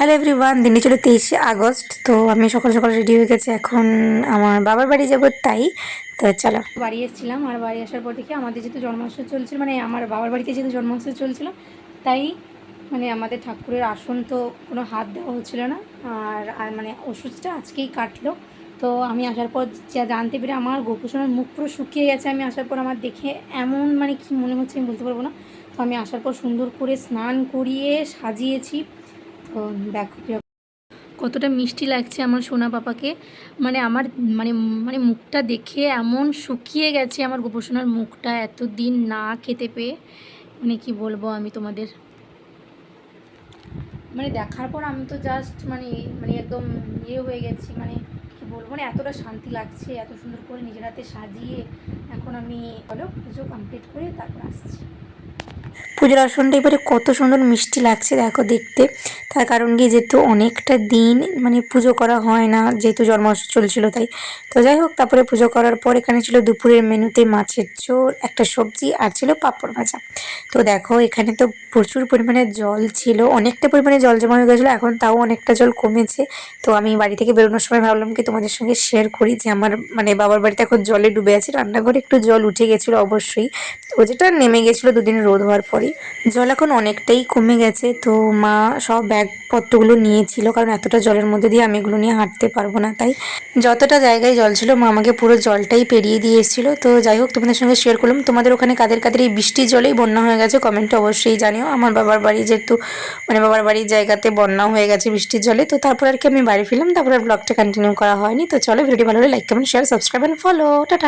Hello everyone, দিনটি ছিল 23শে August. তো আমি সকাল সকাল রেডি হয়ে গেছি, এখন আমার বাবার বাড়ি যাব। তাই তো চলো, বাড়ি এসেছিলাম। আর বাড়ি আসার পর থেকে আমাদের যেহেতু জন্মোৎসব চলছিল, মানে আমার বাবার বাড়িতে যেহেতু জন্মোৎসব চলছিল, তাই মানে আমাদের ঠাকুরের আসন তো কোনো হাত দেওয়া হচ্ছিলো না। আর মানে ওষুধটা আজকেই কাটলো। তো আমি আসার পর যা জানতে পেরে আমার গোপুসোনার মুখ পুরো শুকিয়ে গেছে। আমি আসার পর আমার দেখে এমন মানে কি মনে হচ্ছে আমি বলতে পারবো না। তো আমি আসার পর সুন্দর করে স্নান করিয়ে সাজিয়েছি। তো দেখো কতটা মিষ্টি লাগছে আমার সোনা পাপাকে। মানে আমার মানে মানে মুখটা দেখে এমন শুকিয়ে গেছে আমার গোপসোনার মুখটা, এতদিন না খেতে পেয়ে। মানে কি বলবো আমি তোমাদের, মানে দেখার পর আমি তো জাস্ট মানে মানে একদম ইয়ে হয়ে গেছি। মানে কি বলবো, মানে এতটা শান্তি লাগছে, এত সুন্দর করে নিজের হাতে সাজিয়ে। এখন আমি পুজো কমপ্লিট করে তারপর আসছি। পুজোর আসনটা এবারে কত সুন্দর মিষ্টি লাগছে দেখো দেখতে। তার কারণ কি, যেহেতু অনেকটা দিন মানে পুজো করা হয় না, যেহেতু জন্মাষ্টমী চলছিল তাই। তো যাই হোক, তারপরে পুজো করার পর এখানে ছিল দুপুরের মেনুতে মাছের ঝোল, একটা সবজি, আর ছিল পাঁপড় ভাজা। তো দেখো এখানে তো প্রচুর পরিমাণে জল ছিল, অনেকটা পরিমাণে জল জমা হয়ে গেছিলো, এখন তাও অনেকটা জল কমেছে। তো আমি বাড়ি থেকে বেরোনোর সময় ভাবলাম কি তোমাদের সঙ্গে শেয়ার করি যে আমার মানে বাবার বাড়িতে এখন জলে ডুবে আছে, রান্নাঘরে একটু জল উঠে গেছিলো অবশ্যই। তো যেটা নেমে গেছিলো দুদিন রোদ হওয়ার পরেই। জল এখন অনেকটাই কমে গেছে। তো মা সব ব্যাগপত্রগুলো নিয়েছিল, কারণ এতটা জলের মধ্যে দিয়ে আমি এগুলো নিয়ে হাঁটতে পারবো না। তাই যতটা জায়গায় জল ছিল মা আমাকে পুরো জলটাই পেরিয়ে দিয়ে এসেছিলো। তো যাই হোক, তোমাদের সঙ্গে শেয়ার করলাম। তোমাদের ওখানে কাদের কাদের এই বৃষ্টির জলেই বন্যা হয়ে গেছে কমেন্টে অবশ্যই জানিও। আমার বাবার বাড়ি যেহেতু মানে বাবার বাড়ির জায়গাতে বন্যা হয়ে গেছে বৃষ্টির জলে। তো তারপর আর কি আমি বাড়ি ফিরলাম, তারপর আর ব্লগটা কন্টিনিউ করা হয়নি। তো চলো, ভিডিওটি ভালো হলে like comment share subscribe and follow. Tata.